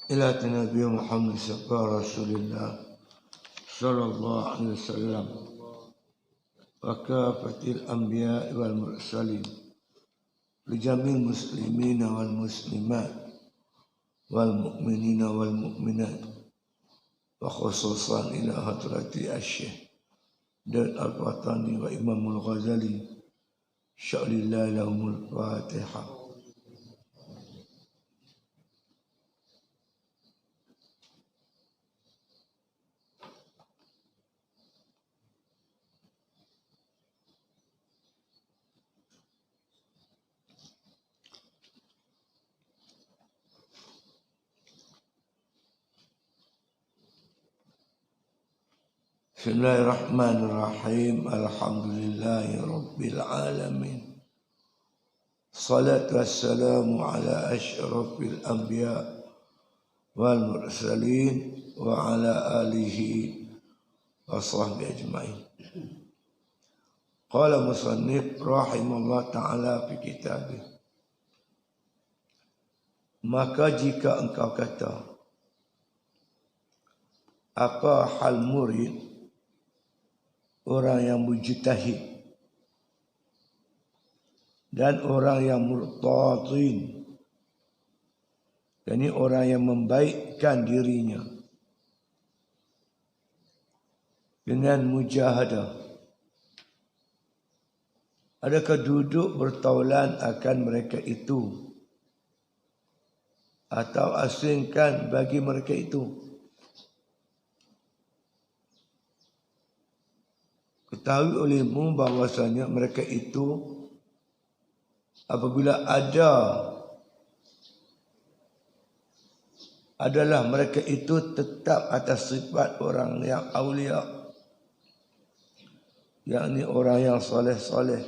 إلى نبي محمد صلى رسول الله صلى الله عليه وسلم وكافة الأنبياء والمرسلين لجميع المسلمين والمسلمات والمؤمنين والمؤمنات وخصوصا إلى حضرة الشيخ دل الوطني وإمام الغزالي شأن الله لهم الفاتحة. Bismillahirrahmanirrahim. Alhamdulillahi Rabbil Alamin. Salatu wassalamu ala asyrafil anbiya wal mursalin wa ala alihi wa sahbihi ajma'in. Qala musannif rahimahullah ta'ala fi kitabih. Maka jika engkau kata, apa hal murid, orang yang mujtahid dan orang yang murtadin, yakni orang yang membaikkan dirinya dengan mujahadah, adakah duduk bertaulan akan mereka itu atau asingkan bagi mereka itu? Ketahui olehmu bahwasanya mereka itu apabila adalah mereka itu tetap atas sifat orang yang awliya, yakni orang yang soleh-soleh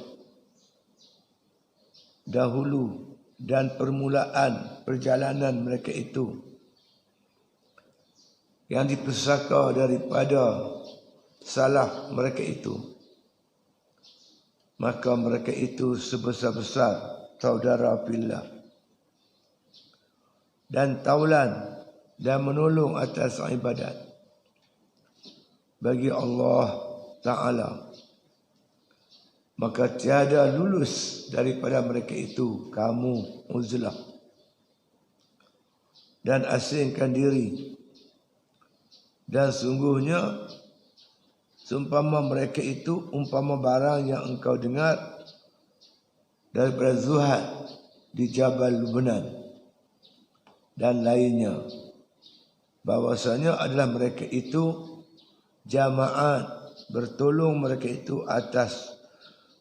dahulu dan permulaan perjalanan mereka itu yang dipesaka daripada salah mereka itu, maka mereka itu sebesar-besar saudara billah dan taulan dan menolong atas ibadat bagi Allah Ta'ala. Maka tiada lulus daripada mereka itu kamu uzlah dan asingkan diri. Dan sungguhnya seumpama mereka itu umpama barang yang engkau dengar daripada Zuhad di Jabal Lubnan dan lainnya, bahwasanya adalah mereka itu jamaah bertolong mereka itu atas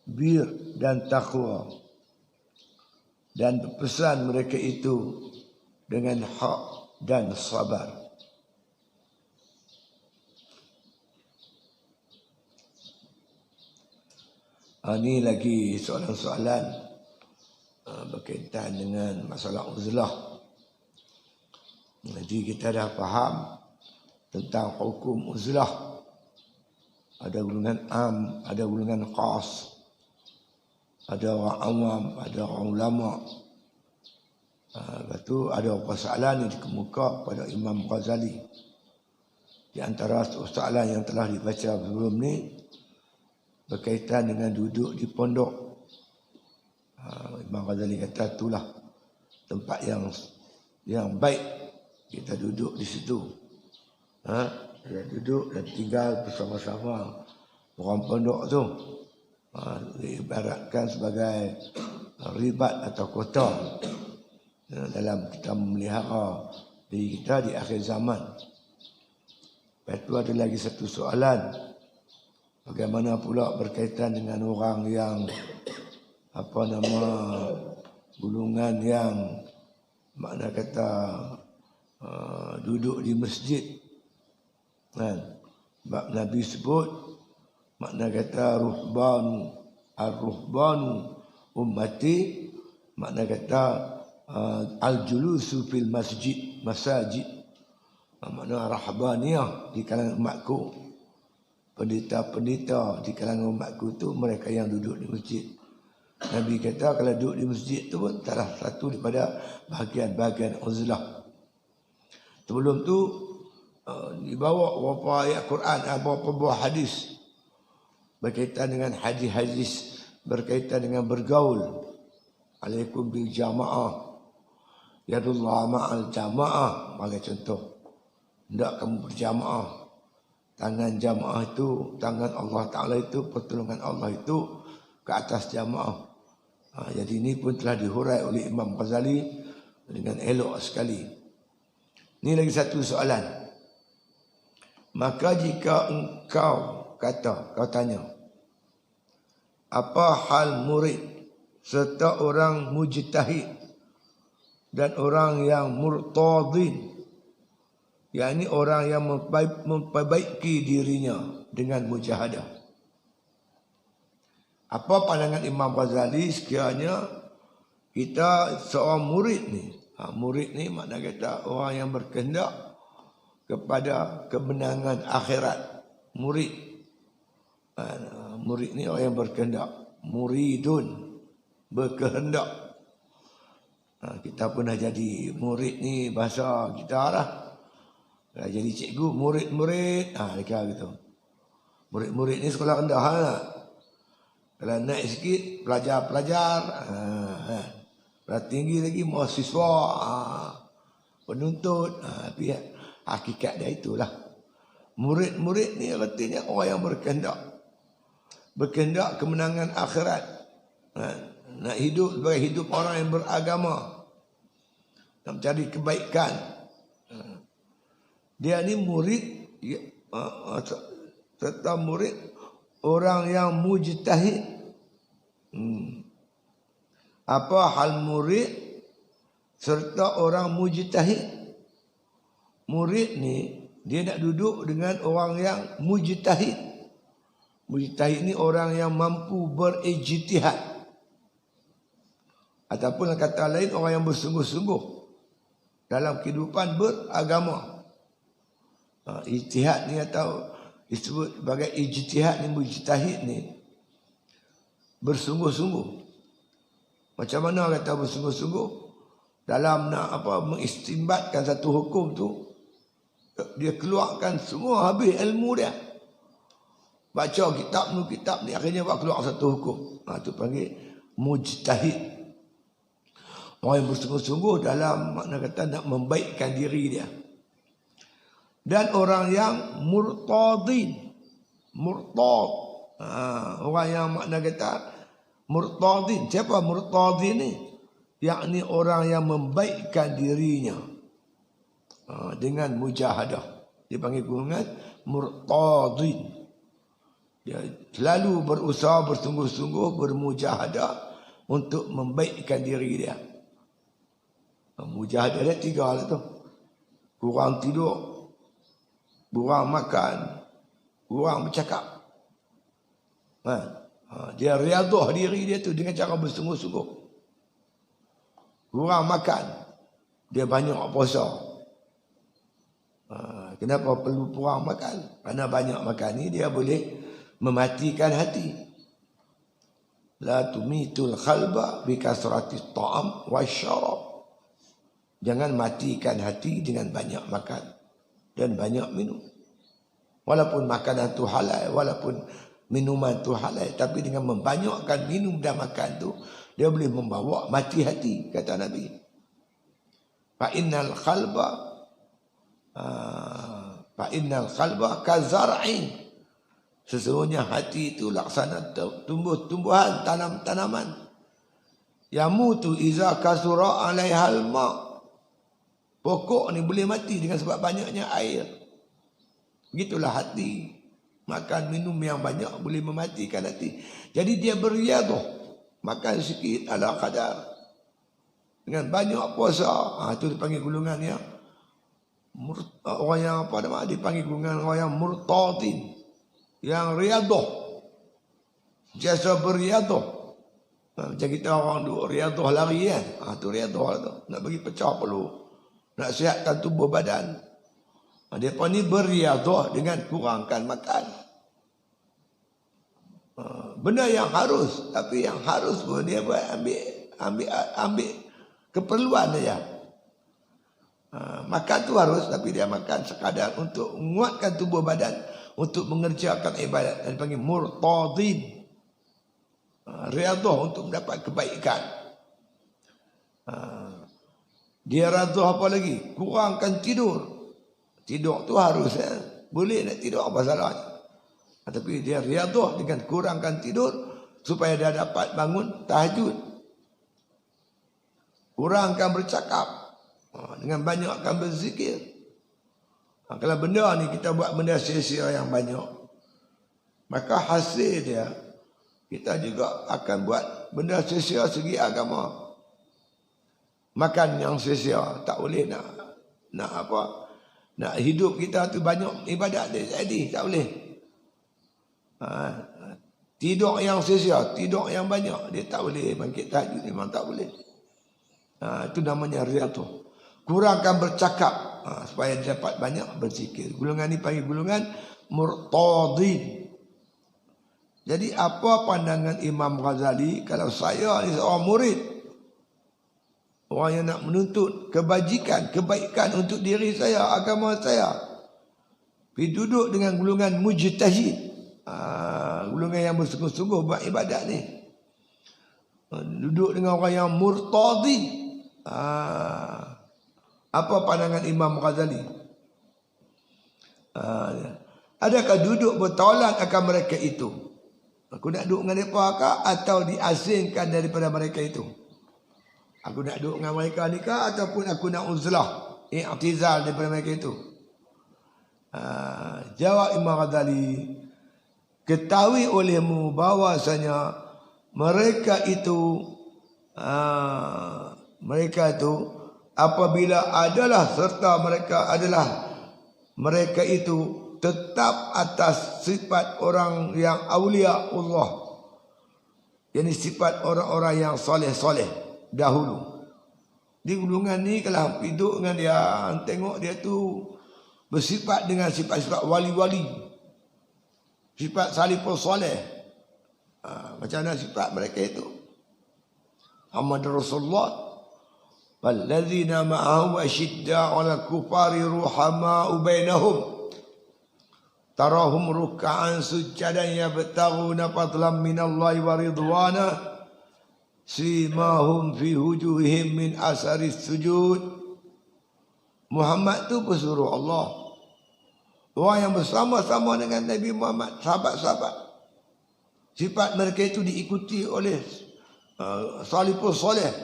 bir dan takwa, dan pesan mereka itu dengan hak dan sabar. Ini lagi soalan-soalan berkaitan dengan masalah uzlah. Jadi kita dah faham tentang hukum uzlah. Ada golongan am, ada golongan khas, ada orang awam, ada orang ulama. Lepas tu ada persoalan yang dikemuka pada Imam Ghazali. Di antara soalan yang telah dibaca sebelum ni berkaitan dengan duduk di pondok. Imam Ghazali kata itulah tempat yang baik, kita duduk di situ. Kita duduk dan tinggal bersama-sama orang pondok tu. Diibaratkan sebagai ribat atau kota dalam kita memelihara diri kita di akhir zaman. Lepas tu ada lagi satu soalan. Bagaimana pula berkaitan dengan orang yang golongan yang makna kata duduk di masjid. Sebab Nabi sebut makna kata ruhbanu ummati, makna kata al-julusu fil masajid, makna rahbaniyah di kalangan umatku. Pendeta-pendeta di kalangan umatku tu mereka yang duduk di masjid. Nabi kata kalau duduk di masjid tu pun salah satu daripada bahagian-bahagian uzlah. Sebelum tu dibawa beberapa ayat Quran, beberapa buah hadis berkaitan dengan hadis-hadis berkaitan dengan bergaul. Alaikum bil jamaah, yadullah ma'al jamaah. Bagi contoh, hendak kamu berjamaah. Tangan jamaah itu, tangan Allah Ta'ala itu, pertolongan Allah itu ke atas jamaah. Jadi ini pun telah dihurai oleh Imam Ghazali dengan elok sekali. Ini lagi satu soalan. Maka jika engkau kau tanya, apa hal murid serta orang mujtahid dan orang yang murtadin, yakni orang yang memperbaiki dirinya dengan mujahadah. Apa pandangan Imam Ghazali sekiranya kita seorang murid ni? Murid ni makna kata orang yang berkehendak kepada kemenangan akhirat. Murid. Murid ni orang yang berkehendak. Muridun, berkehendak. Kita pernah jadi murid ni, bahasa kita lah. Jadi cikgu, murid-murid. Dekat gitu. Murid-murid ni sekolah rendah lah. Kalau naik sikit, pelajar-pelajar. Kalau tinggi lagi, mahasiswa. Penuntut. Tapi hakikat dia itulah. Murid-murid ni artinya orang yang berkehendak. Berkehendak kemenangan akhirat. Nak hidup sebagai hidup orang yang beragama. Nak mencari kebaikan. Dia ni murid serta murid orang yang mujtahid. Apa hal murid serta orang mujtahid? Murid ni dia nak duduk dengan orang yang mujtahid. Mujtahid ni orang yang mampu berijtihad. Ataupun kata lain orang yang bersungguh-sungguh dalam kehidupan beragama. Ijtihad ni atau disebut sebagai ijtihad ni, mujtahid ni bersungguh-sungguh. Macam mana kata bersungguh-sungguh? Dalam nak mengistimbatkan satu hukum tu, dia keluarkan semua habis ilmu dia. Baca kitab ni akhirnya buat keluar satu hukum. Tu panggil mujtahid. Orang yang bersungguh-sungguh dalam makna kata nak membaikkan diri dia. Dan orang yang murtadin. Murtad. Orang yang makna kata murtadin. Siapa murtadin ni? Yakni orang yang membaikkan dirinya dengan mujahadah. Dia panggil golongan murtadin. Dia selalu berusaha bersungguh-sungguh bermujahadah untuk membaikkan diri dia. Mujahadah dia 3 lah tu. Kurang tidur, kurang makan, kurang bercakap. Dia riadah diri dia tu dengan cara bersungguh-sungguh. Kurang makan, dia banyak puasa. Kenapa perlu kurang makan? Kerana banyak makan ni dia boleh mematikan hati. La tumitul khalba bi kasratis ta'am wasyarab. Jangan matikan hati dengan banyak makan dan banyak minum. Walaupun makanan tu halal, walaupun minuman tu halal, tapi dengan membanyakkan minum dan makan tu, dia boleh membawa mati hati, kata Nabi. Fa innal qalba kazar'in. Sesungguhnya hati itu laksana tumbuh-tumbuhan, tanam-tanaman. Yamutu iza kasura alaihal ma'. Pokok ni boleh mati dengan sebab banyaknya air. Begitulah hati. Makan minum yang banyak boleh mematikan hati. Jadi dia beriadah. Makan sikit ala kadar. Dengan banyak puasa. Itu dipanggil golongan yang orang yang dipanggil golongan orang yang murtadin. Yang riadah. Jasa beriadah. Macam kita orang duk riadah lari kan. Itu riadah lah tu. Nak bagi pecah perlu. Nak sihatkan tubuh badan. Mereka ni beriadah dengan kurangkan makan. Benda yang harus. Tapi yang harus pun dia buat ambil keperluan saja. Makan tu harus, tapi dia makan sekadar untuk menguatkan tubuh badan, untuk mengerjakan ibadat. Dan dipanggil murtadin. Riyadhah untuk mendapat kebaikan. Dia riyadhah apa lagi? Kurangkan tidur. Tidur tu harus, boleh nak tidur, apa salahnya? Tapi dia riyadhah dengan kurangkan tidur supaya dia dapat bangun tahajud. Kurangkan bercakap, dengan banyakkan berzikir. Kalau benda ni kita buat benda sia-sia yang banyak, maka hasil dia kita juga akan buat benda sia-sia segi agama. Makan yang sia-sia, tak boleh nak apa? Nak hidup kita tu banyak ibadat dia jadi, tak boleh. Tidur yang sia-sia, tidur yang banyak, dia tak boleh bangkit tahajud, memang tak boleh. Itu namanya riyadhah. Kurangkan bercakap, supaya dia dapat banyak berzikir. Golongan ni panggil golongan murtadin. Jadi apa pandangan Imam Ghazali kalau saya ni seorang murid, orang yang nak menuntut kebajikan, kebaikan untuk diri saya, agama saya, pergi duduk dengan golongan mujtahid, golongan yang bersungguh-sungguh buat ibadat ni, duduk dengan orang yang murtadin. Apa pandangan Imam Ghazali? Adakah duduk bertolak akan mereka itu? Aku nak duduk dengan mereka kah, atau diasingkan daripada mereka itu? Aku nak duduk dengan mereka ni kah, ataupun aku nak uzlah, i'tizal daripada mereka itu? Jawab Imam Ghazali, ketahui olehmu bahwasanya mereka itu apabila adalah serta mereka itu tetap atas sifat orang yang awliya Allah, yakni sifat orang-orang yang soleh-soleh dahulu. Di golongan ni kalau hidup dengan dia, tengok dia tu bersifat dengan sifat-sifat wali-wali, sifat salihus soleh. Macam mana sifat mereka itu? Muhammad Rasulullah, walladzina ma'ahu asyidda'u 'alal kufari ruhama'u bainahum tarahum ruk'an sujjadan yabtaghuna fadlan minallahi wa ridwana simahum fi wujuhihim min asaris sujud. Muhammad tu pesuruh Allah, orang yang bersama-sama dengan Nabi Muhammad, sahabat-sahabat. Sifat mereka itu diikuti oleh salihus soleh,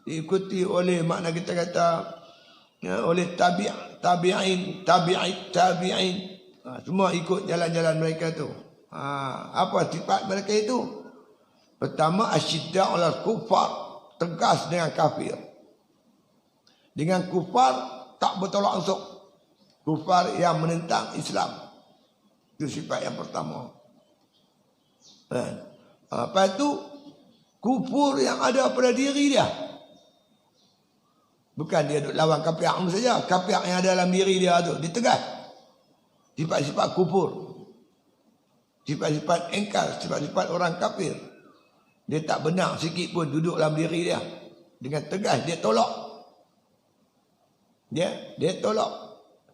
diikuti oleh, makna kita kata oleh tabi'in, semua ikut jalan-jalan mereka tu. Apa sifat mereka itu? Pertama, asyidda' 'alal kufar, tegas dengan kafir. Dengan kufar tak bertolak ansur, kufar yang menentang Islam. Itu sifat yang pertama. Lepas itu kufur yang ada pada diri dia. Bukan dia duk lawan kafir saja, kafir yang ada dalam diri dia tu ditegas. Sifat-sifat kufur, sifat-sifat engkar, sifat-sifat orang kafir, dia tak benar sikit pun duduk dalam diri dia. Dengan tegas dia tolak. Dia tolak.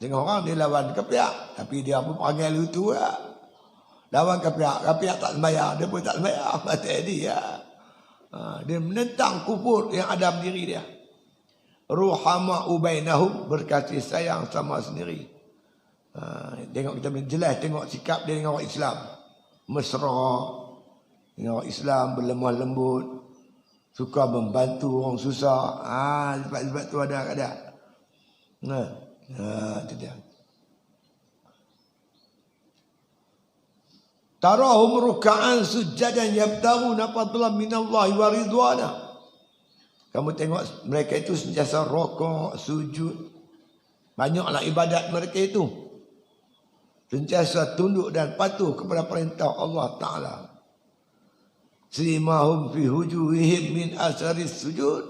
Tengok orang dia lawan kafir, tapi dia pun panggil itu lah. Lawan kafir tak sembahyang, dia pun tak sembahyang, mati dia. Dia menentang kufur yang ada dalam diri dia. Ruhama ubainahum, berkasih sayang sama sendiri. Tengok kita jelas tengok sikap dia dengan orang Islam, mesra dengan orang Islam, berlemah lembut, suka membantu orang susah. Sebab tu ada. Itu dia. Tarahum ruk'an sujjadan yabtaghuna fadlan minallahi wa ridwana. Kamu tengok mereka itu sentiasa rukuk, sujud. Banyaklah ibadat mereka itu. Sentiasa tunduk dan patuh kepada perintah Allah Ta'ala. Simahum fi wujuhihim min asaris sujud.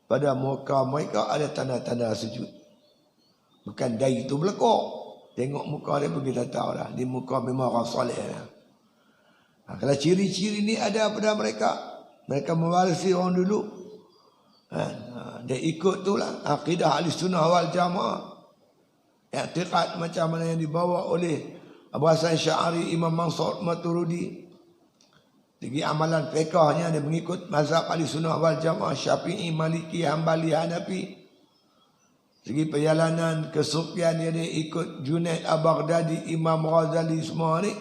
Pada muka mereka ada tanda-tanda sujud. Bukan dari itu belakang. Tengok muka dia pun kita tahu dah. Dia muka memang orang soleh. Kalau ciri-ciri ni ada pada mereka, mereka mewarisi orang dulu. Dia ikut tu lah akidah ahli sunnah wal jamaah. I'tiqad macam mana yang dibawa oleh Abu Hasan Sy'ari, Imam Mansur Maturidi. Segi amalan fiqahnya dia mengikut mazhab ahli sunnah wal jamaah, Syafi'i, Maliki, Hambali, Hanafi. Segi perjalanan kesufian dia ikut Junaid Al-Baghdadi, Imam Ghazali semua ni.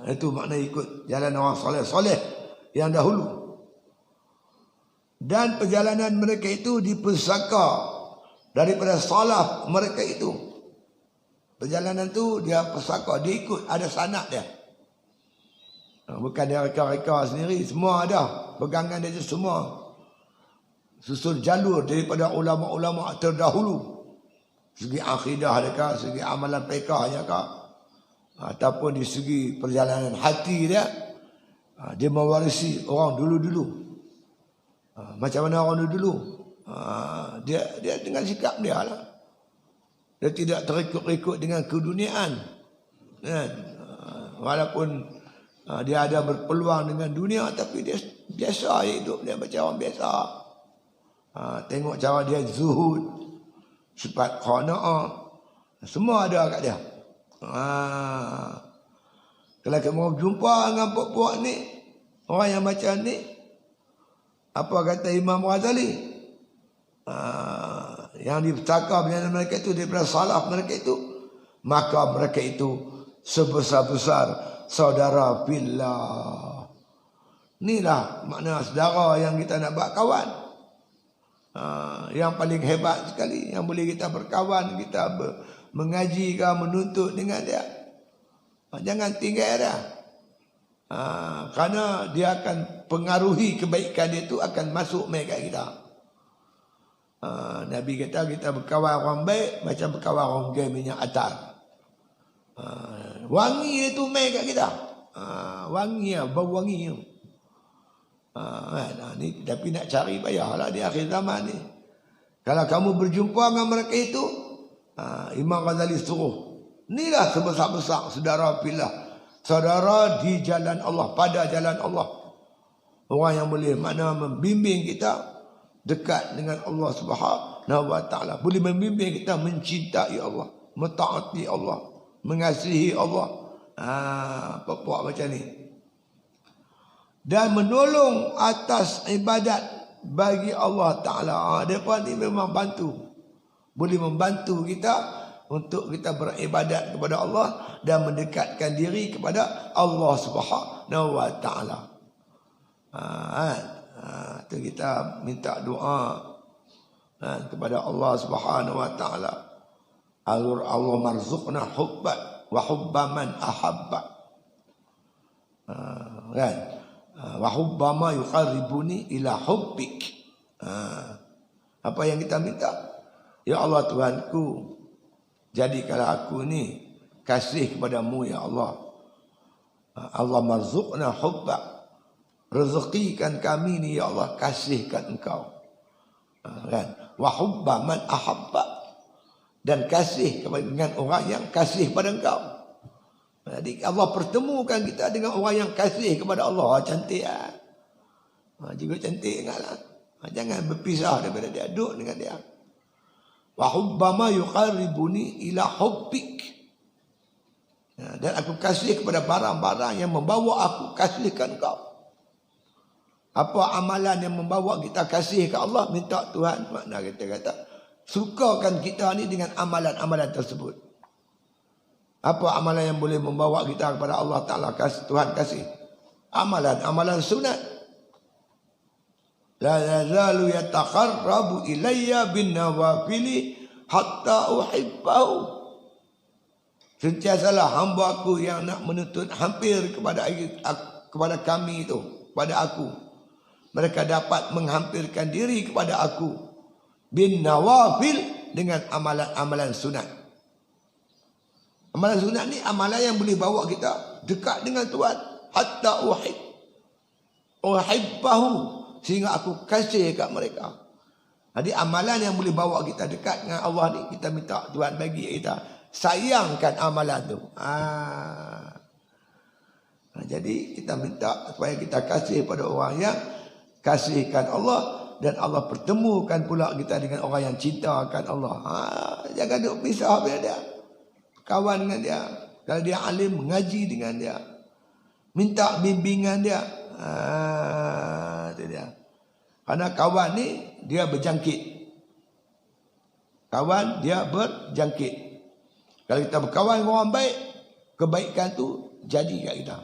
Itu makna ikut jalan orang soleh-soleh yang dahulu. Dan perjalanan mereka itu dipusaka daripada salaf mereka itu. Perjalanan tu dia pusaka, dia ikut, ada sanad dia. Bukan dia reka-reka sendiri, semua ada pegangan dia semua. Susul jalur daripada ulama-ulama terdahulu. Segi akidah dia, segi amalan fiqahnya ataupun di segi perjalanan hati dia, dia mewarisi orang dulu-dulu. Macam mana orang dulu-dulu? Dia dengan sikap dia lah. Dia tidak terikut-ikut dengan keduniaan. Walaupun dia ada berpeluang dengan dunia, tapi dia biasa hidup dia macam orang biasa. Tengok cara dia zuhud, sifat qanaah, semua ada kat dia. Kalau kamu jumpa dengan puak-puak ni, orang yang macam ni, apa kata Imam Ghazali? Yang dibertakar dengan mereka itu daripada salaf mereka itu, maka mereka itu sebesar-besar saudara billah. Inilah makna saudara yang kita nak buat kawan. Yang paling hebat sekali yang boleh kita berkawan, kita mengaji ke menuntut dengan dia. Jangan tinggal dia. Kerana dia akan pengaruhi kebaikan dia itu akan masuk mai kat kita. Nabi kata kita berkawan orang baik macam berkawan orang gay minyak atar. Wangi itu mai kat kita. Wangi lah, bau wangi tu. Ni tapi nak cari payahlah di akhir zaman ni. Kalau kamu berjumpa dengan mereka itu, Imam Ghazali suruh, inilah sebesar-besar saudara billah, saudara di jalan Allah, pada jalan Allah. Orang yang boleh mana membimbing kita dekat dengan Allah Subhanahu wa taala, boleh membimbing kita mencintai Allah, mentaati Allah, mengasihi Allah. Puak macam ni. Dan menolong atas ibadat bagi Allah Ta'ala. Mereka ni memang bantu. Boleh membantu kita untuk kita beribadat kepada Allah dan mendekatkan diri kepada Allah Subhanahu wa Ta'ala. Itu kita minta doa kepada Allah Subhanahu wa Ta'ala. Allah marzuqna hubba wa hubba man ahabba. Kan? Wa hubba ma yuqarribuni ila hubbik. Apa yang kita minta? Ya Allah Tuhanku, jadikanlah aku ni kasih kepadamu ya Allah. Allah marzuqna hubba. Rezekikan kami ni ya Allah, kasihkan engkau. Kan? Wa hubba man ahabba. Dan kasih dengan orang yang kasih pada engkau. Jadi Allah pertemukan kita dengan orang yang kasih kepada Allah. Cantik lah. Juga cantik ingatlah. Jangan berpisah daripada dia. Duduk dengan dia. Wa hubbama yuqarribuni ila hubbik. Dan aku kasih kepada barang-barang yang membawa aku kasihkan kau. Apa amalan yang membawa kita kasih ke Allah? Minta Tuhan. Makna kita kata, sukakan kita ni dengan amalan-amalan tersebut. Apa amalan yang boleh membawa kita kepada Allah Ta'ala, Tuhan kasih? Amalan sunat. La yazalu yataqarrabu ilayya bin nawafili hatta uhibbahu. Sentiasalah hamba aku yang nak menuntut hampir kepada kami itu, kepada aku. Mereka dapat menghampirkan diri kepada aku bin nawafil dengan amalan-amalan sunat. Amalan sunat ni amalan yang boleh bawa kita dekat dengan Tuhan. Hatta uhibbahu, sehingga aku kasih kat mereka. Jadi amalan yang boleh bawa kita dekat dengan Allah ni, kita minta Tuhan bagi kita sayangkan amalan tu. Jadi kita minta supaya kita kasih pada orang yang kasihkan Allah dan Allah pertemukan pula kita dengan orang yang cinta akan Allah. Jangan duk pisah dengan dia. Kawan dengan dia. Kalau dia alim, mengaji dengan dia. Minta bimbingan dia. Itu dia. Karena kawan ni dia berjangkit. Kawan dia berjangkit. Kalau kita berkawan dengan orang baik, kebaikan tu jadi kat kita.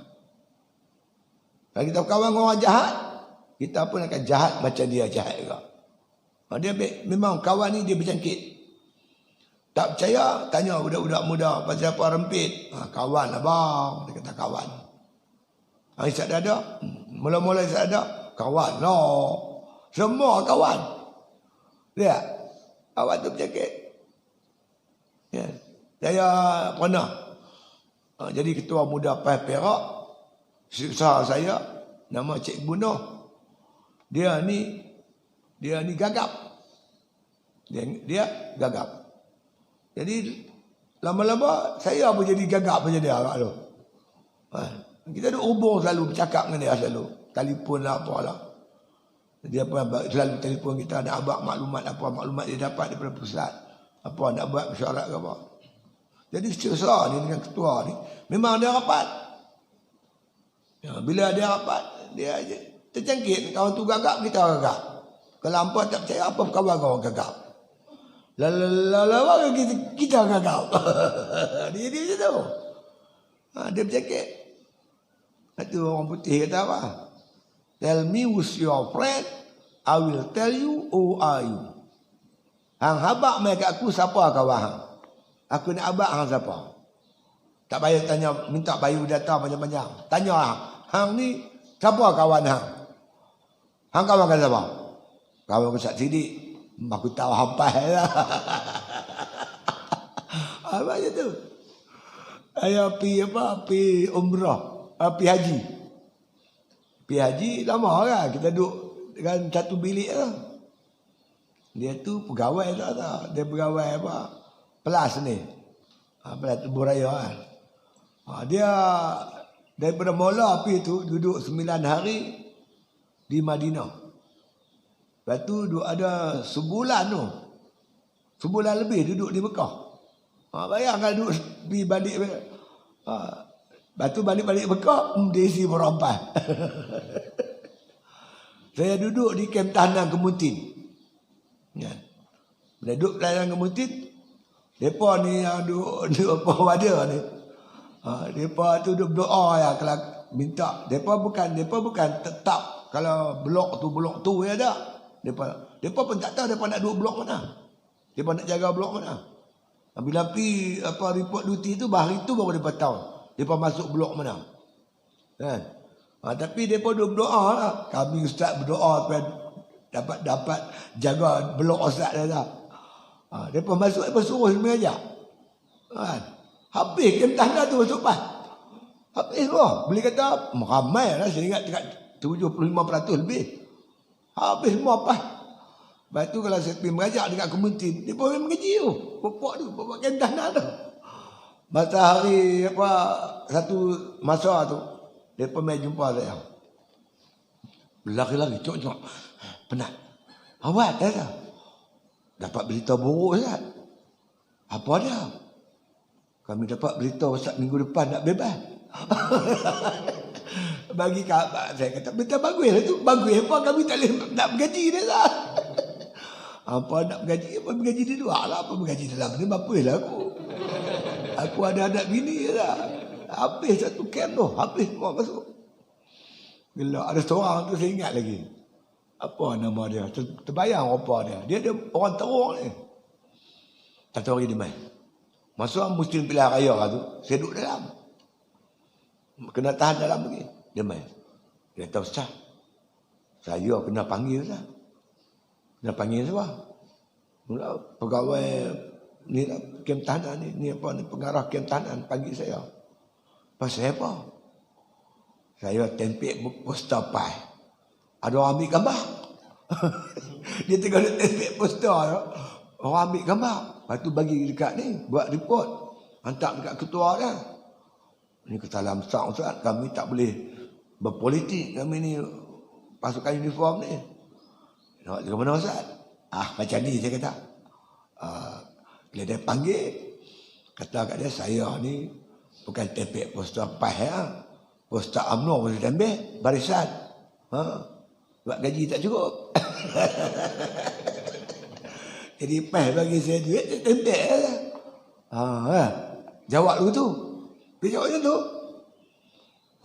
Kalau kita berkawan dengan orang jahat, kita pun akan jahat macam dia jahat juga. Dia memang kawan ni dia berjangkit. Tak percaya, tanya budak-budak muda pasal apa rempit. Kawan lah bang. Dia kata kawan. Isyak dah ada. Mula-mula isyak ada. Kawan lah. Semua kawan. Lihat. Kawan tu berjangkit. Ya. Saya pernah jadi ketua muda PAS Perak. Usaha saya nama Cik Bunuh. Dia ni gagap. Dia gagap. Jadi lama-lama saya pun jadi gagap macam dia kat tu. Kita duk hubung selalu, bercakap dengan dia selalu. Telefon lah apalah. Dia pun selalu telefon kita nak abang maklumat apa maklumat dia dapat daripada pusat. Apa nak buat mesyuarat ke apa. Jadi setiausaha ni dengan ketua ni memang dia rapat. Bila dia rapat, dia terjangkit. Kawan tu gagap, kita gagap. Kalau hampa tak percaya, apa kawan kau gagap? Lala kita gagap. Dia macam tu. Dia berjangkit. Itu orang putih kata apa? Tell me who's your friend, I will tell you who are you. Hang habak mai kat aku siapa kawan hang? Aku nak abak hang siapa? Tak payah tanya, minta bayu data panjang-panjang. Tanya hang ni siapa kawan hang? Hang kawan kan siapa? Kawan aku Sak Sidik. Aku tahu hampas lah. Apa je tu? Saya pergi umrah. Pergi haji. Pergi haji lama kan. Kita duduk dengan satu bilik lah. Dia tu pegawai tak. Dia pegawai apa? Pelas ni. Pelas Buraya kan. Dia daripada mula pergi tu duduk 9 hari di Madinah. Lepas tu ada sebulan tu. Sebulan lebih duduk di Mekah. Bayangkan duduk pergi balik. Lepas tu balik-balik Mekah, dia isi merampas. Saya duduk di kem tahanan Kemutin. Bila duduk tahanan Kemutin, mereka ni yang duduk apa wadah ni. Mereka tu duduk berdoa ya, kalau minta. Mereka bukan tetap kalau blok tu ya dah. Mereka pun tak tahu mereka nak duduk blok mana. Mereka nak jaga blok mana. Bila pergi report duty tu, hari tu baru mereka tahu. Mereka masuk blok mana. Kan? Tapi mereka duduk berdoa lah. Kami ustaz berdoa supaya dapat jaga blok ustaz dah. Mereka masuk, mereka suruh semua. Kan? Habis kem tanda tu masuk pas. Habis semua. Boleh kata ramai lah. Saya ingat dekat 75% lebih. Habis semua apa? Lepas tu kalau saya pergi mengajak dekat komuniti, dia pun mengaji tu. Bapak tu, bapak kendah tu. Masa hari satu masa tu, dia pun main jumpa saya. Lari-lari, cok-cok. Penat. Awak dah. Dapat berita buruk Ustaz. Apa dia? Kami dapat berita Ustaz minggu depan nak bebas. Bagi khabar saya kata berita bagus lah tu. Bagus apa kami tak boleh nak bergaji dia lah. Apa nak bergaji? Apa bergaji di luar lah. Apa bergaji dalam ni? Apa lah aku? Aku ada anak bini lah. Habis satu camp tu. Habis semua masuk. Bila ada seorang tu saya ingat lagi. Apa nama dia? Terbayang apa dia. Dia orang teruk ni. Tak tahu lagi dia main. Masuk Muslim Pilihan Raya tu. Saya duduk dalam. Kena tahan dalam lagi. Dia main. Dia kata, Ustaz, saya kena panggil Ustaz. Kena panggil siapa? Mula pegawai ni kem tahanan ni pengarah kem tahanan panggil saya. Pasal apa? Saya tempek poster pai. Ada orang ambil gambar. Dia tengah tempek poster. Orang ambil gambar. Lepas tu bagi dekat ni, buat report. Hantar dekat ketua dia. Ini kesalahan besar Ustaz. Kami tak boleh berpolitik. Kami ni pasukan uniform ni. Nak ke mana Ustaz? Macam ni saya kata. Bila dia panggil, kata kat dia, saya ni bukan tempek poster PAS ya. Poster UMNO boleh tempek, barisan. Buat gaji tak cukup. Jadi PAS bagi saya duit, saya tempek lah. Jawab dulu tu. Dia jawab macam tu.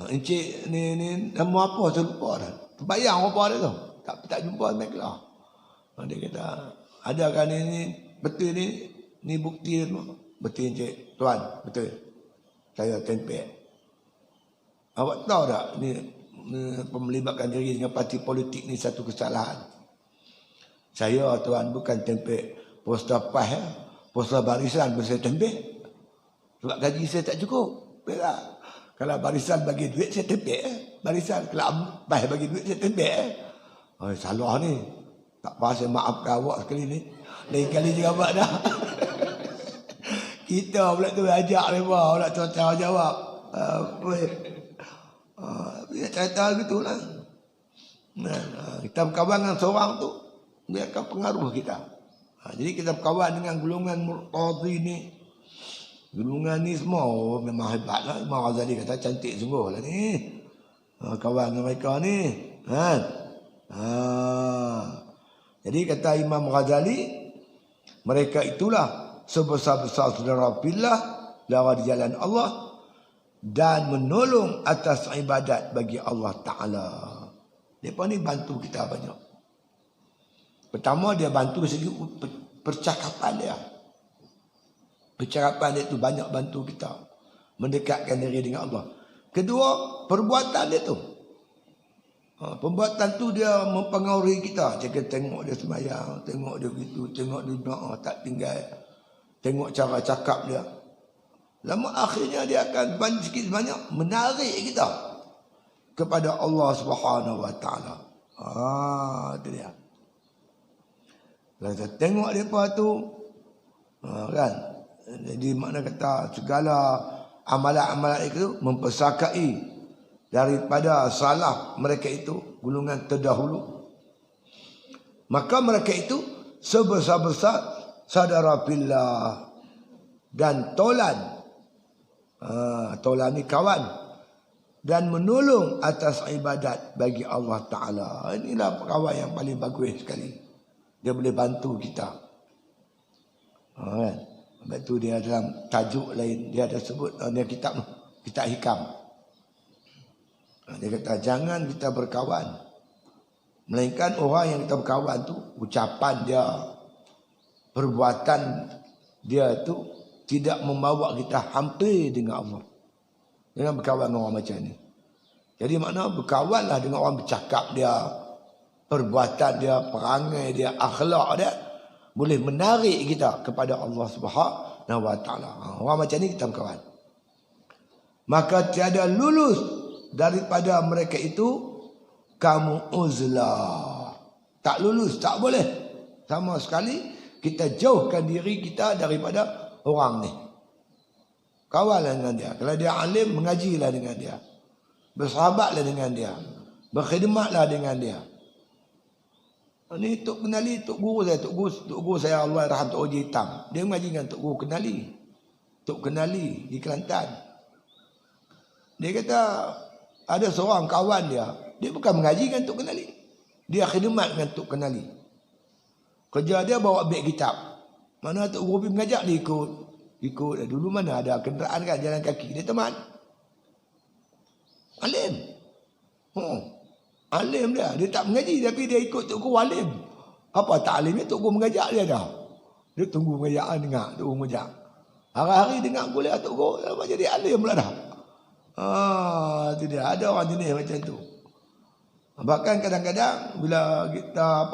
Encik ni nama apa saya lupa dah. Terbayang apa dia tu. Tak jumpa Meklah. Dia kata, adakah ni betul ni bukti dia tu. Betul encik, tuan, betul. Saya tempek. Awak tahu tak ni melibatkan diri dengan parti politik ni satu kesalahan. Saya tuan bukan tempek poster PAS ya. Poster barisan pun saya tempek. Sebab gaji saya tak cukup. Betul. Kalau barisan bagi duit, saya tempek. Barisan, kalau PAS bagi duit, saya tempek. Salah ni. Tak apa, saya maafkan awak sekali ni. Lain kali jangan buat dah. Kita pula tu ajak mereka, pula tu jawab. Dia cerita gitu lah. Kita berkawan dengan seorang tu, dia akan pengaruh kita. Jadi kita berkawan dengan golongan Murtazi ni. Golongan ni semua memang hebat lah. Imam Ghazali kata cantik sungguh lah ni. Kawan dengan mereka ni. Jadi kata Imam Ghazali, mereka itulah sebesar-besar saudara billah lara di jalan Allah dan menolong atas ibadat bagi Allah Ta'ala. Mereka ni bantu kita banyak. Pertama dia bantu segi percakapan dia. Percakapan dia tu banyak bantu kita mendekatkan diri dengan Allah. Kedua, perbuatan dia tu. Perbuatan tu dia mempengaruhi kita. Jangan tengok dia sembahyang, tengok dia gitu, tengok dia doa tak tinggal. Tengok cara cakap dia. Lama akhirnya dia akan sikit sebanyak menarik kita kepada Allah Subhanahu Wa Taala. Itu dia. Kalau kita tengok depa tu, kan? Jadi makna kata segala amalan-amalan itu mempersakai daripada salah mereka itu golongan terdahulu. Maka mereka itu sebesar-besar saudara billah dan tolan. Tolan ni kawan dan menolong atas ibadat bagi Allah Ta'ala. Inilah kawan yang paling bagus sekali. Dia boleh bantu kita. Kan? Sebab tu dia dalam tajuk lain dia ada sebut dia kitab hikam. Dia kata jangan kita berkawan, melainkan orang yang kita berkawan tu ucapan dia, perbuatan dia tu tidak membawa kita hampir dengan Allah. Jangan berkawan dengan orang macam ni. Jadi makna berkawanlah dengan orang bercakap dia, perbuatan dia, perangai dia, akhlak dia boleh menarik kita kepada Allah Subhanahu Wa Taala. Orang macam ni kita berkawan. Maka tiada lulus daripada mereka itu kamu uzlah. Tak lulus, tak boleh. Sama sekali kita jauhkan diri kita daripada orang ni. Kawanlah dengan dia. Kalau dia alim, mengajilah dengan dia. Bersahabatlah dengan dia. Berkhidmatlah dengan dia. Ini Tok Kenali, Tok Guru saya. Tok Guru saya Allah rahmat Tok Haji Hitam. Dia mengaji dengan Tok Guru Kenali. Tok Kenali di Kelantan. Dia kata ada seorang kawan dia. Dia bukan mengaji dengan Tok Kenali. Dia khidmat dengan Tok Kenali. Kerja dia bawa beg kitab. Mana Tok Guru pergi mengajak dia ikut. Dulu mana ada kenderaan kan, jalan kaki. Dia teman. Alim. Alim dia. Dia tak mengaji tapi dia ikut Tok Guru alim. Apa tak alimnya Tok Guru mengajak dia dah. Dia tunggu mengajak dengar. Tok Guru mengajak. Hari-hari dengar kuliah Tok Guru. Lepas jadi alim pula dah. Itu dia. Ada orang jenis macam tu. Bahkan kadang-kadang bila kita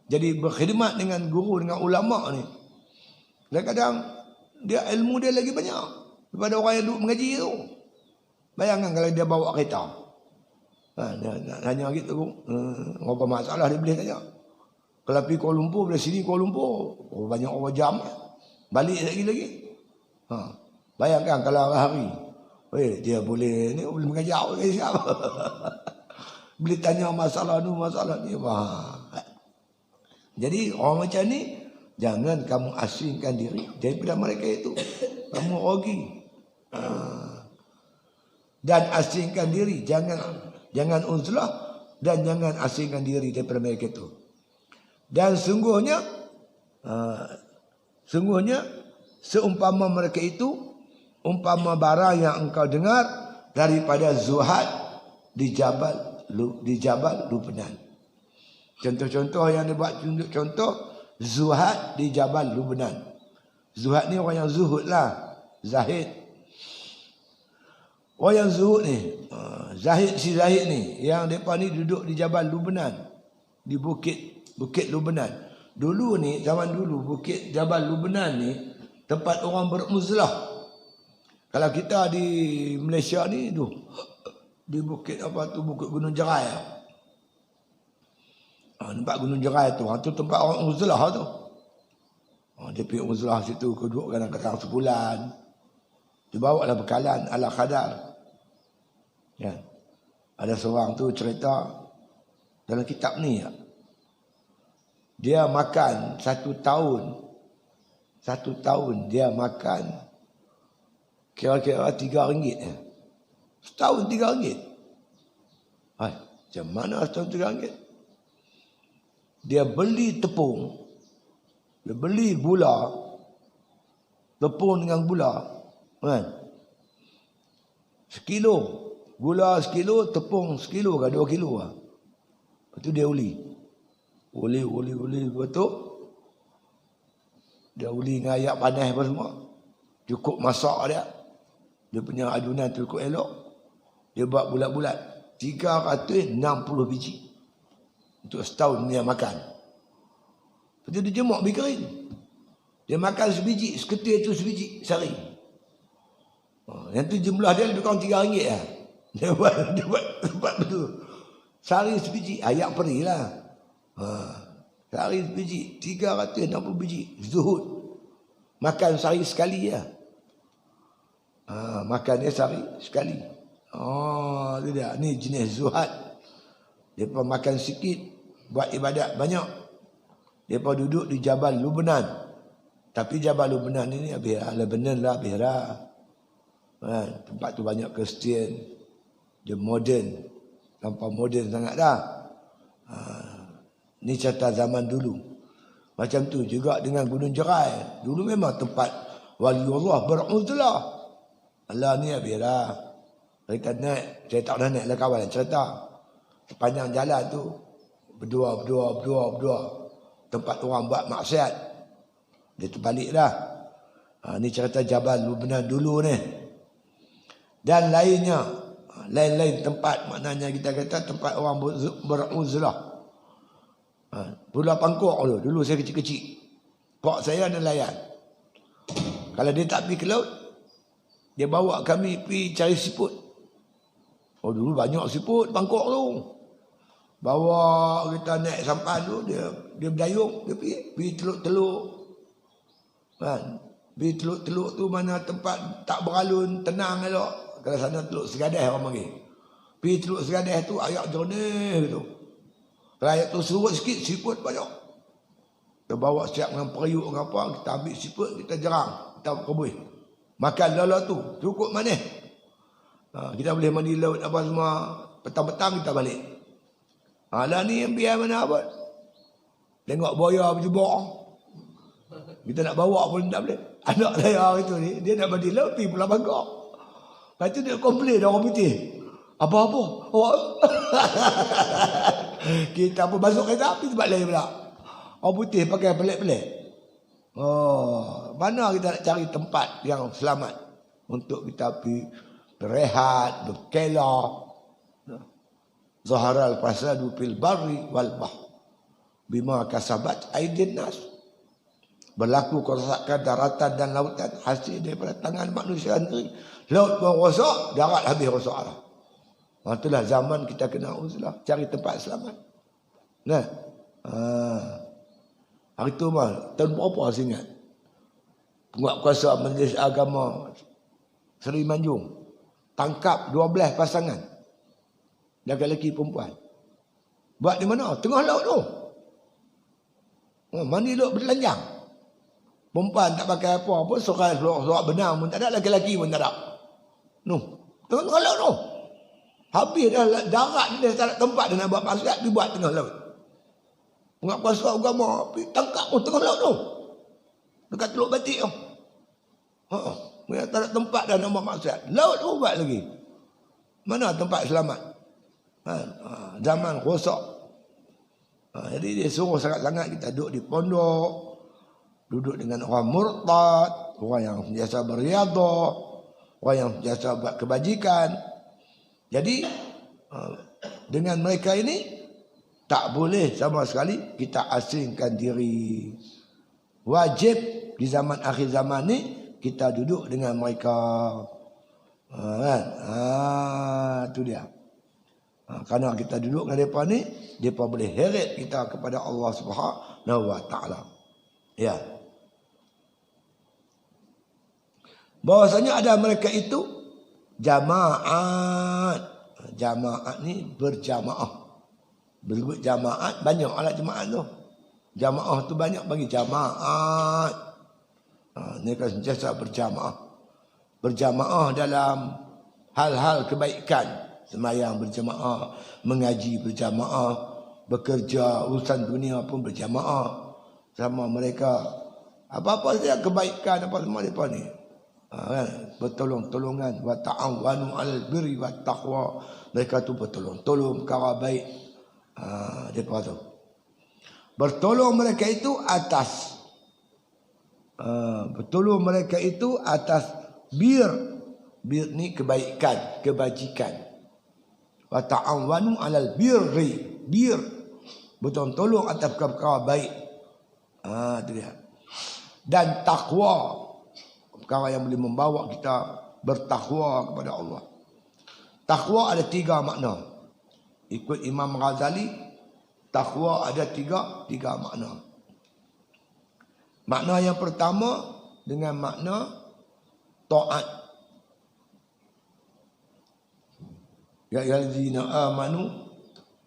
jadi berkhidmat dengan guru, dengan ulama ni. Kadang-kadang dia ilmu dia lagi banyak daripada orang yang duduk mengaji tu. Bayangkan kalau dia bawa kereta. Dia tanya gitu, apa masalah dia boleh tanya. Kalau pergi Kuala Lumpur, dari sini Kuala Lumpur, banyak orang jam. Balik lagi. Bayangkan kalau hari-hari. Dia boleh mengajak orang siapa. Bila tanya masalah ni. Wah. Jadi orang macam ni, jangan kamu asingkan diri daripada mereka itu. Kamu rugi. Dan asingkan diri. Jangan uzlah dan jangan asingkan diri daripada mereka itu. Dan sungguhnya seumpama mereka itu umpama barang yang engkau dengar daripada zuhad di Jabal Lubnan. Contoh-contoh yang dibuat contoh zuhad di Jabal Lubnan. Zuhad ni orang yang zuhud lah, zahid. Orang yang zuhud ni, si Zahid ni, yang mereka ni duduk di Jabal Lubnan, di Bukit Lubnan. Dulu ni, zaman dulu, Bukit Jabal Lubnan ni tempat orang beruzlah. Kalau kita di Malaysia ni, di bukit Bukit Gunung Jerai. Tempat Gunung Jerai tu, tempat orang uzlah tu. Dia pergi uzlah situ, duduk kadang-kadang sebulan. Dia bawa lah bekalan ala kadar. Ya. Ada seorang tu cerita dalam kitab ni. Dia makan 1 tahun. 1 tahun dia makan kira-kira RM3. Setahun RM3. Macam mana setahun RM3? Dia beli tepung. Dia beli gula. Tepung dengan gula. Kan? Sekilo. Gula sekilo, tepung sekilo ke 2 kilo lah. Lepas tu dia uli. Uli. Lepas tu dia uli dengan air panas apa semua. Cukup masak dia. Dia punya adunan tu cukup elok. Dia buat bulat-bulat. 360 biji. Untuk setahun dia makan. Lepas tu dia jemuk biji kering. Dia makan sebiji. Seketir tu sebiji sehari. Yang tu jumlah dia lebih kurang RM3 lah. Dia buat betul. Sehari sebiji. Ayak peri lah. Sehari sebiji. 360 biji. Zuhud. Makan sehari sekali lah. Makan dia sehari sekali. Itu dia. Ni jenis zuhad. Dia pun makan sikit. Buat ibadat banyak. Dia pun duduk di Jabal Lubnan. Tapi Jabal Lubnan ni Lebanon lah. Tempat tu banyak Kristian. Dia moden. Lampau moden sangat dah. Ni cerita zaman dulu. Macam tu juga dengan Gunung Jerai. Dulu memang tempat waliullah beruzlah. Allah ni biarlah. Mereka naik. Saya tak pernah naik lah kawan. Cerita. Sepanjang jalan tu. Berdua. Tempat orang buat maksiat. Dia terbalik dah. Ni cerita Jabal Lubnan dulu ni. Dan lainnya. Lain-lain tempat. Maknanya kita kata tempat orang beruzlah. Pulau Pangkok dulu saya kecil-kecil. Pak saya nelayan. Kalau dia tak pergi ke laut, dia bawa kami pergi cari siput. Dulu banyak siput Pangkok tu. Bawa kita naik sampan tu, dia berdayung, dia pergi teluk-teluk. Pergi teluk-teluk tu mana tempat tak beralun, tenang elok. Kalau sana teluk Segadeh orang panggil. Pergi teluk Segadeh tu ayak jernih gitu. Kalau ayat tu surut sikit, siput banyak. Kita bawa siap dengan periuk dengan apa, kita ambil siput, kita jerang, kita kebuih. Makan lala tu, cukup manis. Kita boleh mandi laut apa semua, petang-petang kita balik. Lah ni yang biar mana apa. Tengok buaya berjubak. Kita nak bawa pun tak boleh. Anak saya itu ni, dia nak mandi laut, pergi Pulau Bangkok. Lepas tu dia komplain orang putih. Apa-apa? Kita pun masuk kereta api tempat lain pula. Orang putih pakai pelik-pelik. Mana kita nak cari tempat yang selamat untuk kita pergi berehat, berkelah. Zaharal fasadu fil barri wal bahr bima kasabat aydin nas. Berlaku kerosakan daratan dan lautan hasil daripada tangan manusia sendiri. Laut pun rosak, darat habis rosak lah. Itulah zaman kita kena uzlah, cari tempat selamat. Nah, hari tu mah tahun berapa saya ingat. Penguatkuasa Majlis Agama Seri Manjung tangkap 12 pasangan lelaki perempuan. Buat di mana? Tengah laut tu. Mandi laut bertelanjang. Perempuan tak pakai apa pun, sorak benang pun tak ada, laki-laki pun tak ada. Tengah laut tu. Habis dah darat dia tak ada tempat dia nak buat maksiat, dia buat tengah laut. Pengat kuasa agama, tangkap pun tengah laut tu. Dekat Teluk Batik tu. Tak ada tempat dah nak buat maksiat. Laut tu buat lagi. Mana tempat selamat? Zaman rosak. Jadi dia suruh sangat-sangat kita duduk di pondok, duduk dengan orang murtad, orang yang biasa beriadah, orang yang biasa buat kebajikan. Jadi dengan mereka ini tak boleh sama sekali kita asingkan diri. Wajib di zaman akhir zaman ni kita duduk dengan mereka. Itu dia. Kerana kita duduk dengan mereka ni, mereka boleh heret kita kepada Allah Subhanahu Wa Taala. Ya. Bahwasanya ada mereka itu jamaat. Jamaat ni berjamaah. Berikut jamaat banyak alat jemaat tu. Jamaah tu banyak bagi jamaat. Mereka sentiasa berjamaah. Berjamaah dalam hal-hal kebaikan. Sembahyang berjamaah, mengaji berjamaah, bekerja urusan dunia pun berjamaah sama mereka. Apa-apa saja kebaikan apa semua mereka ni. Bertolong-tolongan, wa ta'awanu 'alal birri wat taqwa. Mereka tu bertolong-tolong perkara baik. Depa tu. Bertolong mereka itu atas bertolong mereka itu atas bir ni kebaikan, kebajikan. Wa ta'awanu 'alal birri, bir bertolong atas perkara baik. Itu dia. Dan takwa, perkara yang boleh membawa kita bertakwa kepada Allah. Takwa ada 3 makna. Ikut Imam Ghazali, takwa ada tiga makna. Makna yang pertama dengan makna taat. Ya allazina amanu,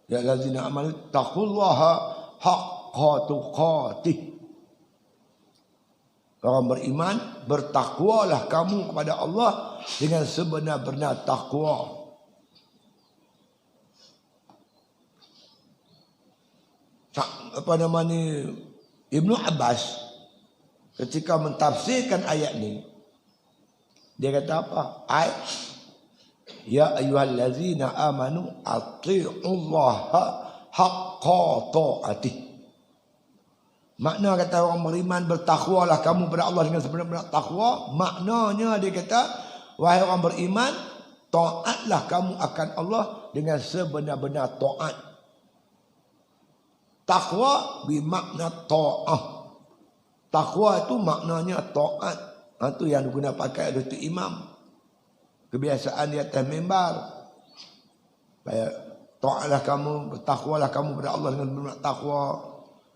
ya allazina amanu taqullaha haqqa tuqatih. Orang beriman, bertakwalah kamu kepada Allah dengan sebenar-benar takwa. Apa nama ni, Ibnu Abbas ketika mentafsirkan ayat ni, dia kata apa? Ya ayyuhallazina amanu atti'ullaha haqqa ta'atih. Makna kata orang beriman, bertakwalah kamu kepada Allah dengan sebenar-benar takwa. Maknanya dia kata, wahai orang beriman, taatlah kamu akan Allah dengan sebenar-benar taat. Takwa bermakna ta'ah. Takwa itu maknanya taat. Itu yang digunakan pakai Datuk Imam. Kebiasaan di atas mimbar. Taatlah kamu, bertakwalah kamu kepada Allah dengan benar takwa.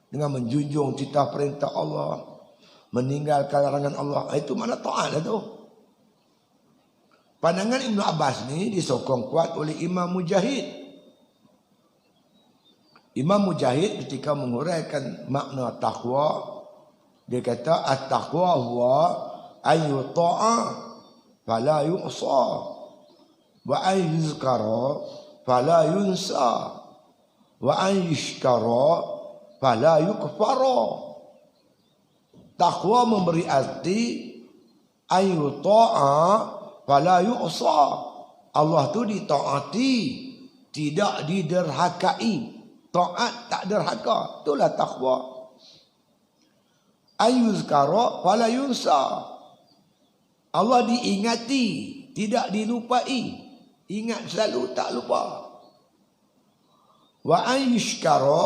Dengan menjunjung titah perintah Allah. Meninggalkan larangan Allah. Itu makna taat lah tu. Pandangan Ibnu Abbas ni disokong kuat oleh Imam Mujahid. Imam Mujahid ketika menguraikan makna takwa, dia kata at-taqwa huwa an yuta'a fala yu'sa wa an yuzkara fala yunsa wa an yushkara fala yukfara. Takwa memberi arti an yuta'a fala yu'sa. Allah tu ditaati, tidak diderhakai. Taat tak derhaka. Itulah takwa. Ayuzkara fala yunsa. Allah diingati, tidak dilupai. Ingat selalu, tak lupa. Wa ayyushkara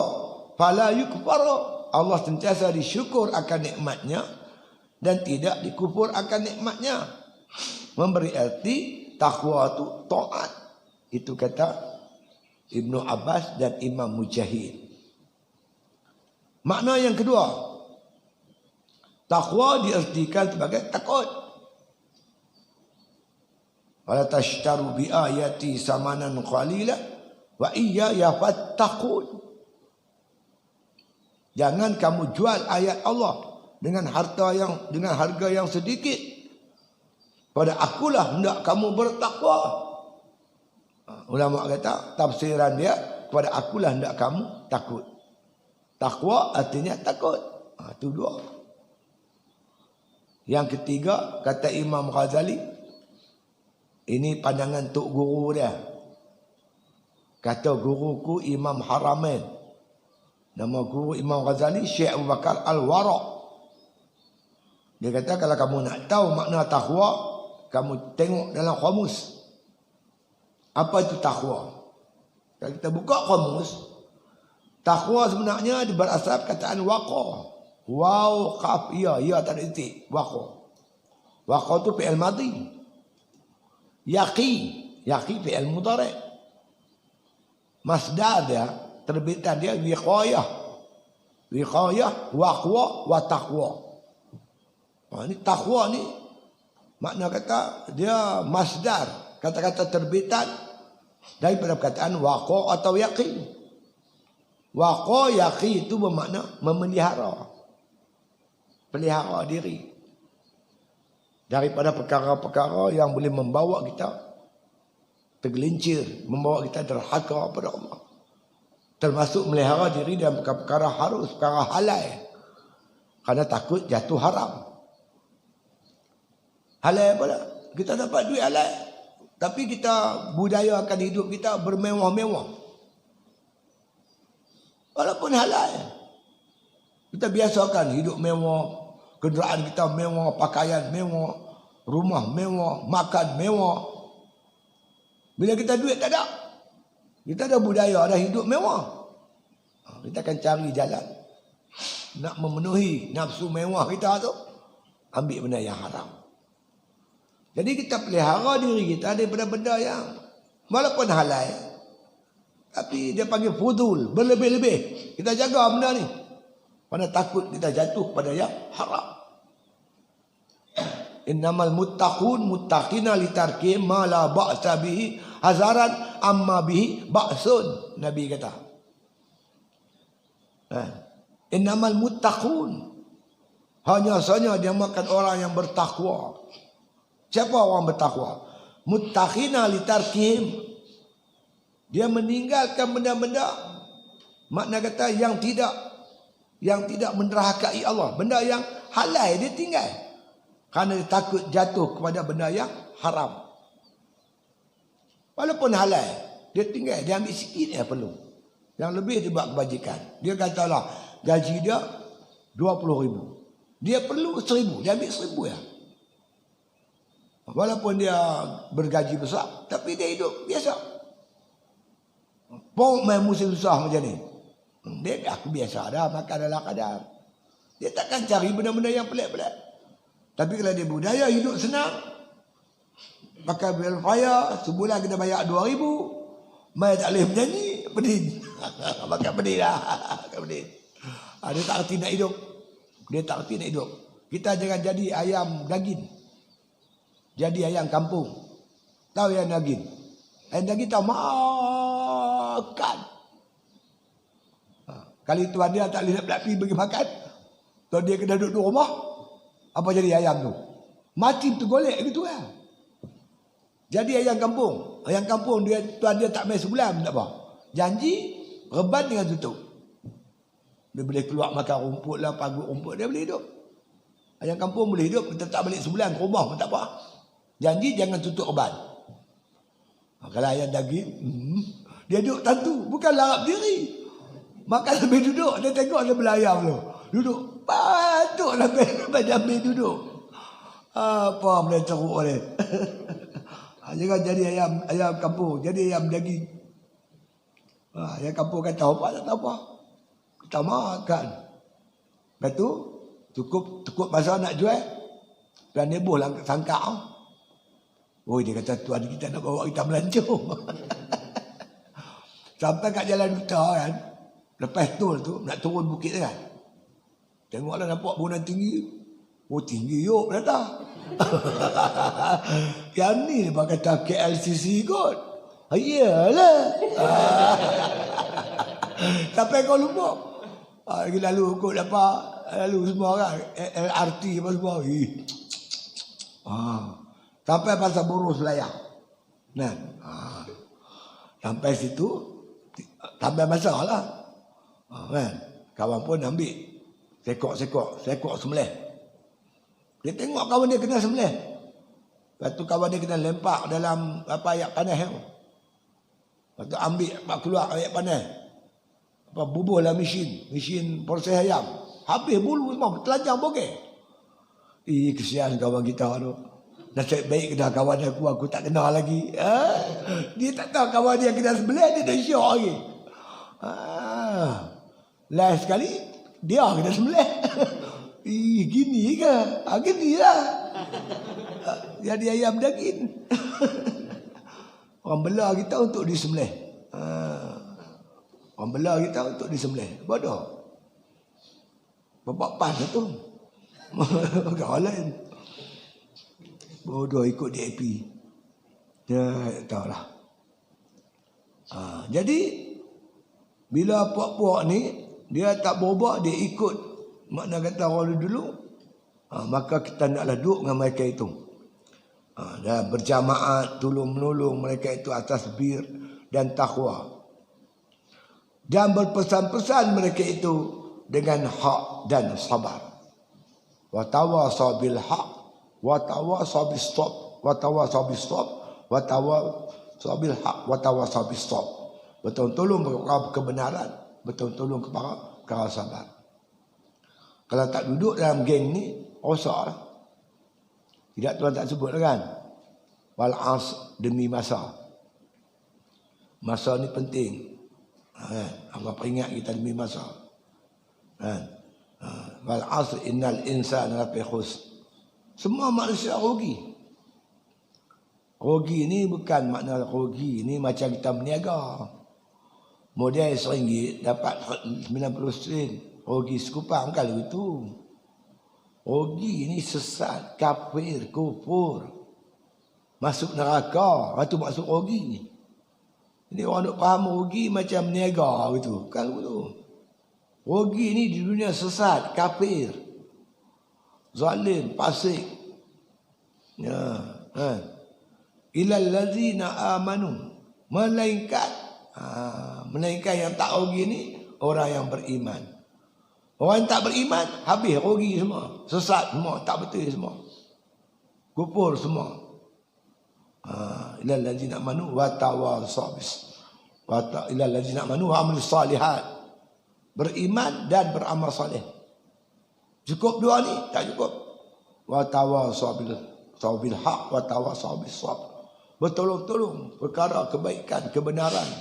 fala yukfara. Allah sentiasa disyukur akan nikmatnya dan tidak dikufur akan nikmatnya. Memberi arti takwa itu taat. Itu kata Ibnu Abbas dan Imam Mujahid. Makna yang kedua, takwa diartikan sebagai takut. Wala tashtaru bi ayati samanan qalila Wa iyaya fattaqun. Jangan kamu jual ayat Allah dengan harga yang sedikit. Pada akulah hendak kamu bertakwa. Ulama kata tafsiran dia, kepada akulah hendak kamu takut. Takwa artinya takut. Itu dua. Yang ketiga, kata Imam Ghazali, ini pandangan tok guru dia. Kata guruku Imam Haramain. Nama guru Imam Ghazali Syekh Abu Bakar Al-Waraq. Dia kata kalau kamu nak tahu makna takwa, kamu tengok dalam kamus. Apa itu takwa? Kalau kita buka kamus, takwa sebenarnya berasal kataan waqa. Waw, qaf, ya tak ada titik. Waqa. Waqa itu fi'il madhi. Yaqi fi'il mudhari'. Masdar dia, terbitan dia wiqayah. Wiqayah, waqwa, wa taqwa. Ini takwa ni makna kata dia masdar, kata-kata terbitan daripada perkataan waqa atau yaqi. Waqa, yaqi itu bermakna memelihara. Pelihara diri daripada perkara-perkara yang boleh membawa kita tergelincir, membawa kita derhaka kepada Allah. Termasuk melihara diri dalam perkara-perkara harus, perkara halal. Karena takut jatuh haram. Halal apa tak? Kita dapat duit halal, tapi kita budayakan hidup kita bermewah-mewah. Walaupun halal, kita biasakan hidup mewah, kenderaan kita mewah, pakaian mewah, rumah mewah, makan mewah. Bila kita duit tak ada, kita ada budaya, ada hidup mewah, kita akan cari jalan nak memenuhi nafsu mewah kita tu, ambil benda yang haram. Jadi kita pelihara diri kita daripada benda yang walaupun halal, tapi dia panggil fudul, berlebih-lebih. Kita jaga benda ni, kerana takut kita jatuh pada yang haram. Innamal muttaqun muttaqina litarki ma la ba'sa bihi hazaran amma bihi ba'sun. Nabi kata. Innamal muttaqun, hanya saja dia makan orang yang bertakwa. Siapa orang bertakwa? Muttaqina litarkihim, dia meninggalkan benda-benda, makna kata yang tidak menderhakai Allah. Benda yang halal dia tinggal, kerana dia takut jatuh kepada benda yang haram. Walaupun halal, dia tinggal, dia ambil sikit yang perlu. Yang lebih dia buat kebajikan. Dia katalah gaji dia 20,000, dia perlu 1,000, dia ambil 1,000 ya. Walaupun dia bergaji besar, tapi dia hidup biasa. Pong main musim susah macam ni, dia aku biasa dah makan dalam kadar. Dia takkan cari benda-benda yang pelik-pelik. Tapi kalau dia budaya hidup senang, pakai welfare, sebulan kita bayar 2,000, mai tak boleh menyanyi, pedih. Pakai pedih dah. Dia tak erti nak hidup. Kita jangan jadi ayam daging, jadi ayam kampung. Tahu ayam daging? Ayam daging tak makan. Kali tuan dia tak boleh nak pergi bagi makan, tuan dia kena duduk di rumah, apa jadi ayam tu? Mati tu golek gitu ya. Jadi ayam kampung. Ayam kampung dia, tuan dia tak main sebulan tak apa. Janji reban dengan tutup. Dia boleh keluar makan rumput lah, pagut rumput, dia boleh hidup. Ayam kampung boleh hidup, kita tak balik sebulan ke rumah pun tak apa. Janji jangan tutup reban. Kalau ayam daging, dia duduk tentu, bukan larap diri. Makan sambil duduk, dia tengok dia belayar tu. Duduk, patut sampai jambil duduk. Apa boleh teruk ni. Jangan jadi ayam kampung, jadi ayam daging. Ayam kampung kata apa, tak tahu apa. Kita makan. Lepas tu, cukup masa nak jual, dan dia boh sangka. Oh, dia kata tuan kita nak bawa kita melancong. Sampai kat jalan duta kan, lepas tol tu nak turun bukit kan, tengoklah nampak bangunan tinggi. Oh, tinggi yuk datang. Yang ni dia kata KLCC kot. Iyalah. Sampai kau lupa. Lagi lalu kau dapat lalu semua kan LRT apa semua. Sampai pasal buruh Selayar. Nah. Sampai situ tambah masalah. Kan? Kawan pun ambil sekok sembelih. Dia tengok kawan dia kena sembelih. Lepas tu kawan dia kena lempak dalam ayat panas tu. Lepas tu ambil keluar ayat panas. Bubuh lah mesin proses ayam. Habis bulu semua telanjang bokeh. Kesian kawan kita tu. Nasib baik dah kawan aku tak kenal lagi. Dia tak tahu kawan dia kena sebelah, dia dah syok lagi. Last sekali, dia kena sebelah. Gini ke? Gini lah. Jadi ayam daging. Orang belah kita untuk disembelih. Orang belah kita untuk disembelih. Bodoh. Bapak pas tu. Kawan lain. Bodoh ikut DAP. Dia tahulah. Jadi bila puak-puak ni dia tak berubah, dia ikut makna kata orang dulu, maka kita naklah duduk dengan mereka itu. Dan berjamaat tolong-menolong mereka itu atas bir dan takwa. Dan berpesan-pesan mereka itu dengan hak dan sabar. Wa tawasaw bil haq wa tawasaw bis sabr wa tawasaw bis sabr wa tawasaw bil haq wa tawasaw bis sabr. Betul-tolong kebenaran, betul-tolong kepada sabar. Kalau tak duduk dalam geng ni, rosak lah. Tidak Tuhan tak sebut kan? Wal as demi masa. Masa ni penting. Apa ingat kita demi masa. Wal as innal insana lafi khusr. Semua manusia rugi. Rugi ni bukan makna rugi ni macam kita berniaga. Modal RM1 dapat 90 sen. Rugi sekupang kalau itu. Rugi ni sesat, kafir, kufur. Masuk neraka. Itu masuk rugi. Ini orang nak faham rugi macam berniaga gitu. Kalau itu. Rugi ni di dunia sesat, kafir. Zalim, fasik. Ilal ladzina amanu. Melainkan yang tak rugi ni orang yang beriman. Orang yang tak beriman habis rugi semua, sesat semua, tak betul semua, kufur semua. Ilal ladzina amanu wa tawasaw bis ilal ladzina amanu wa amilus salihat. Beriman dan beramal soleh. Cukup dua ni? Tak cukup. Wa tawasaw bil haq wa tawasaw bis sabr. Bertolong-tolong perkara kebaikan, kebenaran.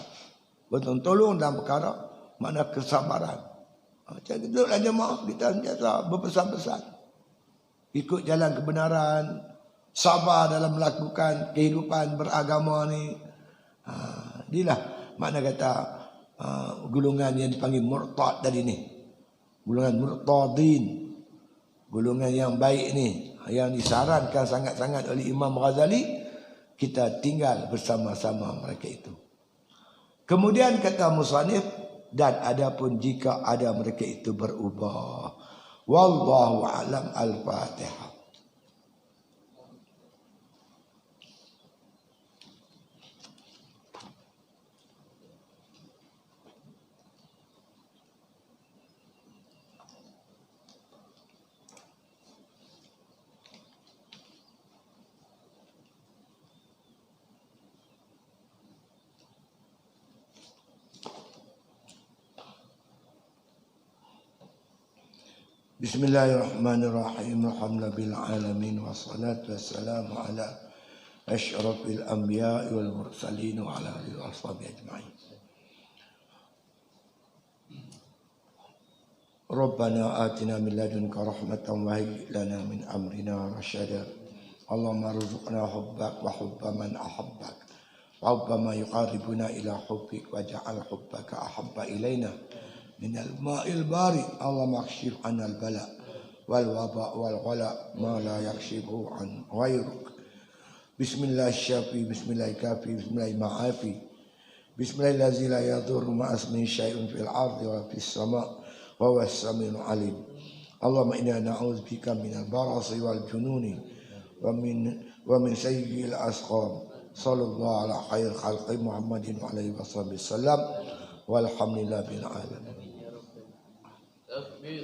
Bertolong dalam perkara makna kesabaran. Macam duduklah jemaah kita sentiasa berpesan-pesan. Ikut jalan kebenaran, sabar dalam melakukan kehidupan beragama ni. Inilah makna kata golongan yang dipanggil murtad tadi ni. Golongan murtadin. Golongan yang baik ni, yang disarankan sangat-sangat oleh Imam Ghazali, kita tinggal bersama-sama mereka itu. Kemudian kata musannif, dan adapun jika ada mereka itu berubah. Wallahu a'lam. Al-Fatihah. Bismillahirrahmanirrahim. Alhamdulillah bil alamin wassalatu wassalamu ala asyrafil anbiya'i wal mursalin wa ala alihi washabihi ajma'in. Rabbana atina min ladunka rahmatan wa hayyi lana min amrina rasyada. Allahumma rzuqna hubbak wa hubba man ahabbak wa hubba ma yuqarribuna ila hubbik waj'al hubbaka ahabba ilaina من الماء البارد. اللهم اكشف عنا البلاء والوباء والغلاء ما لا يكشفه عن غيرك. Bismillah syafi, bismillah kafi, bismillah ma'afi. Bismillahirrahmanirrahim. La yadurru ma'asmi syai'un fil ardi wa fis sama' wa huwas samiul alim. Allahumma inna na'udzubika minal barasi wal jununi wa min sayyi'il asqam. Sallallahu ala khair khalqi Muhammadin wa alaihi wasallam. Walhamdulillah bil alamin. Takbir.